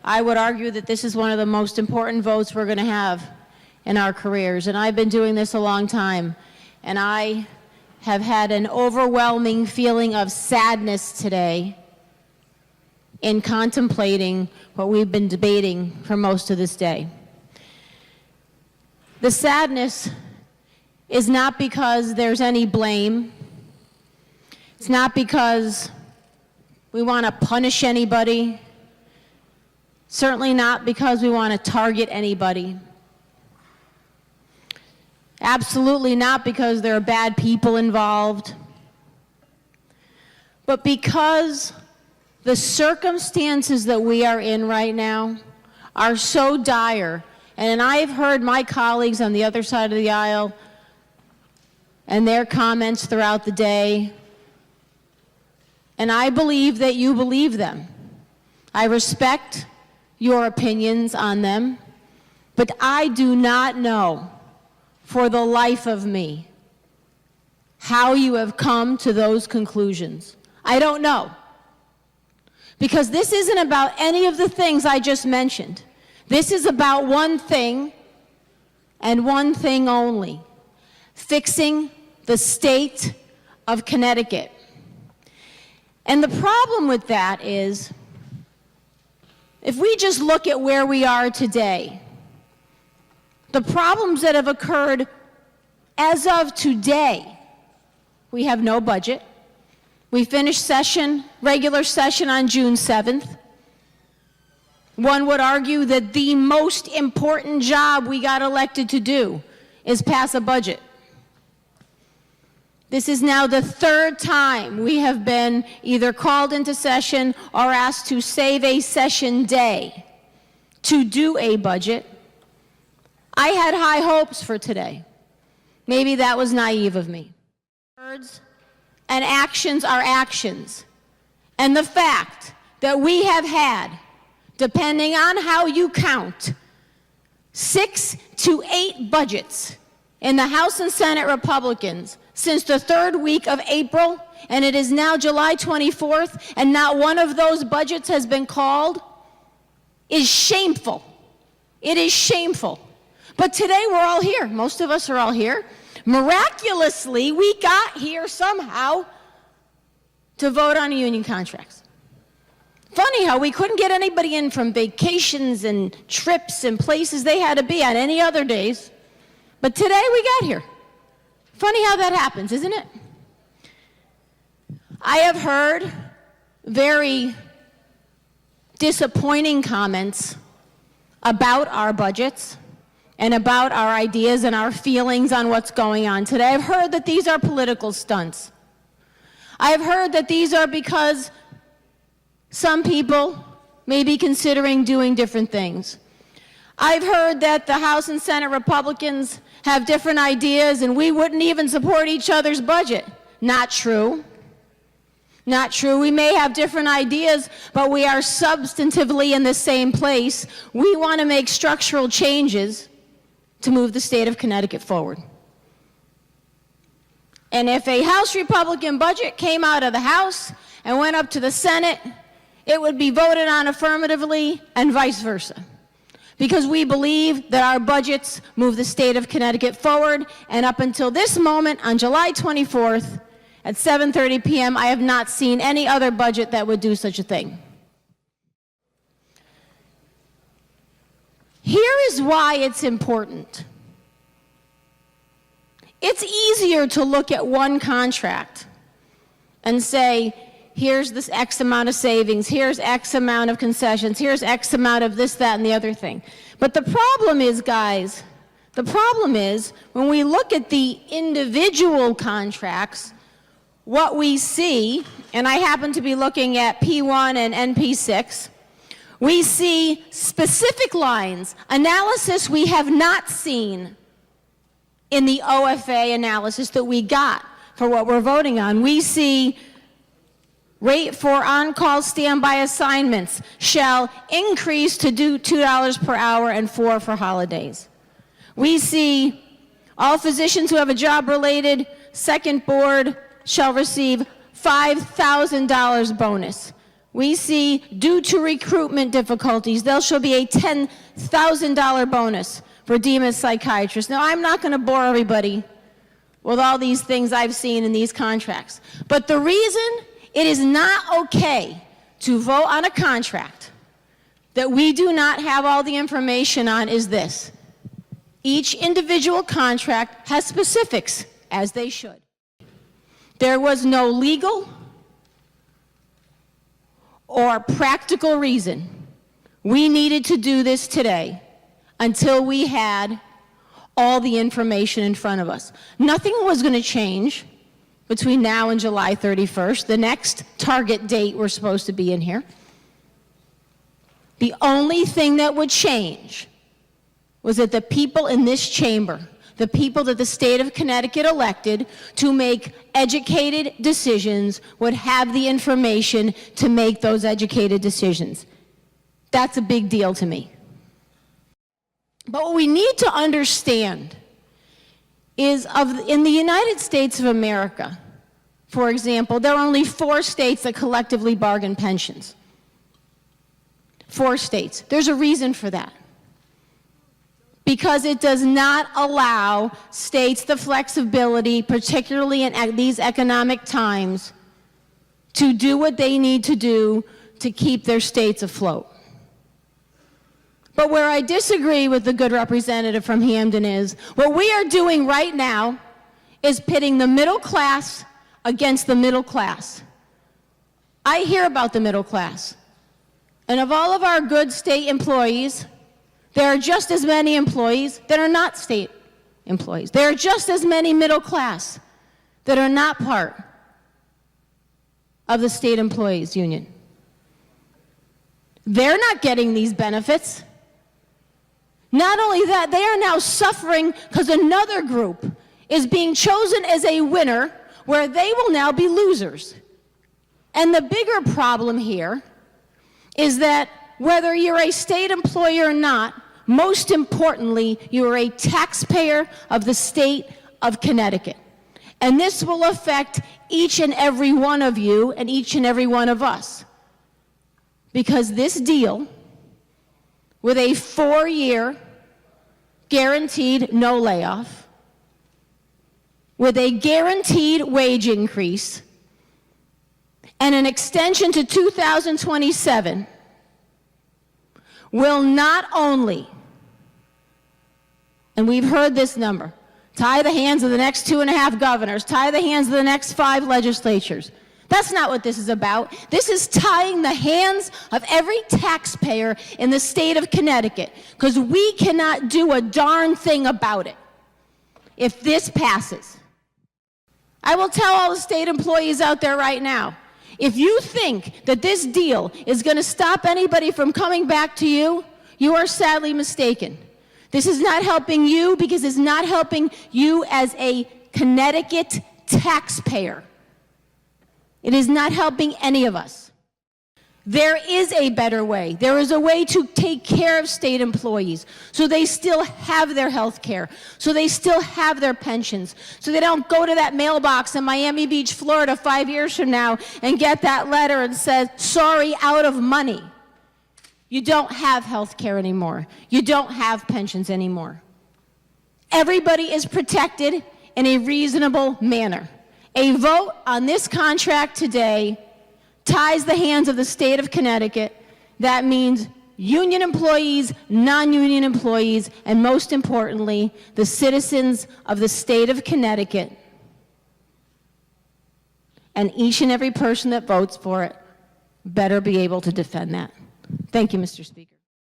I would argue that this is one of the most important votes we're going to have in our careers. And I've been doing this a long time. And I have had an overwhelming feeling of sadness today in contemplating what we've been debating for most of this day. The sadness is not because there's any blame. It's not because we want to punish anybody. Certainly not because we want to target anybody. Absolutely not because there are bad people involved. But because the circumstances that we are in right now are so dire, and I've heard my colleagues on the other side of the aisle and their comments throughout the day, and I believe that you believe them. I respect your opinions on them, but I do not know for the life of me how you have come to those conclusions. I don't know. Because this isn't about any of the things I just mentioned. This is about one thing and one thing only: fixing the state of Connecticut. And the problem with that is, if we just look at where we are today, the problems that have occurred as of today: we have no budget. We finished regular session on June 7th. One would argue that the most important job we got elected to do is pass a budget. This is now the third time we have been either called into session or asked to save a session day to do a budget. I had high hopes for today. Maybe that was naive of me. Words and actions are actions. And the fact that we have had, depending on how you count, 6 to 8 budgets in the House and Senate Republicans since the third week of April, and it is now July 24th, and not one of those budgets has been called, is shameful. It is shameful. But today we're all here. Most of us are all here. Miraculously, we got here somehow to vote on union contracts. Funny how we couldn't get anybody in from vacations and trips and places they had to be on any other days. But today we got here. Funny how that happens, isn't it? I have heard very disappointing comments about our budgets and about our ideas and our feelings on what's going on today. I've heard that these are political stunts. I've heard that these are because some people may be considering doing different things. I've heard that the House and Senate Republicans have different ideas and we wouldn't even support each other's budget. Not true. Not true. We may have different ideas, but we are substantively in the same place. We want to make structural changes to move the state of Connecticut forward. And if a House Republican budget came out of the House and went up to the Senate, it would be voted on affirmatively and vice versa. Because we believe that our budgets move the state of Connecticut forward, and up until this moment, on July 24th, at 7:30 p.m., I have not seen any other budget that would do such a thing. Here is why it's important. It's easier to look at one contract and say, here's this X amount of savings, here's X amount of concessions, here's X amount of this, that, and the other thing. But the problem is, guys, the problem is when we look at the individual contracts, what we see, and I happen to be looking at P1 and NP6, we see specific lines, analysis we have not seen in the OFA analysis that we got for what we're voting on. We see rate for on-call standby assignments shall increase to do $2 per hour and $4 for holidays. We see all physicians who have a job-related second board shall receive $5,000 bonus. We see, due to recruitment difficulties, there shall be a $10,000 bonus for Themis psychiatrists. Now, I'm not going to bore everybody with all these things I've seen in these contracts. But the reason it is not okay to vote on a contract that we do not have all the information on is this. Each individual contract has specifics, as they should. There was no legal or practical reason we needed to do this today until we had all the information in front of us. Nothing was going to change between now and July 31st, the next target date we're supposed to be in here. The only thing that would change was that the people in this chamber, the people that the state of Connecticut elected to make educated decisions, would have the information to make those educated decisions. That's a big deal to me. But what we need to understand is in the United States of America, for example, there are only 4 states that collectively bargain pensions. 4 states. There's a reason for that. Because it does not allow states the flexibility, particularly in these economic times, to do what they need to do to keep their states afloat. But where I disagree with the good representative from Hamden is, what we are doing right now is pitting the middle class against the middle class. I hear about the middle class. And of all of our good state employees, there are just as many employees that are not state employees. There are just as many middle class that are not part of the state employees union. They're not getting these benefits. Not only that, they are now suffering because another group is being chosen as a winner where they will now be losers. And the bigger problem here is that whether you're a state employee or not, most importantly, you are a taxpayer of the state of Connecticut. And this will affect each and every one of you and each and every one of us. Because this deal, with a 4-year guaranteed no layoff, with a guaranteed wage increase, and an extension to 2027, will not only, and we've heard this number, tie the hands of the next 2.5 governors, tie the hands of the next 5 legislatures. That's not what this is about. This is tying the hands of every taxpayer in the state of Connecticut, because we cannot do a darn thing about it if this passes. I will tell all the state employees out there right now, if you think that this deal is going to stop anybody from coming back to you, you are sadly mistaken. This is not helping you because it's not helping you as a Connecticut taxpayer. It is not helping any of us. There is a better way. There is a way to take care of state employees so they still have their health care, so they still have their pensions, so they don't go to that mailbox in Miami Beach, Florida 5 years from now and get that letter and says, sorry, out of money. You don't have health care anymore. You don't have pensions anymore. Everybody is protected in a reasonable manner. A vote on this contract today ties the hands of the state of Connecticut. That means union employees, non-union employees, and most importantly, the citizens of the state of Connecticut. And each and every person that votes for it better be able to defend that. Thank you, Mr. Speaker.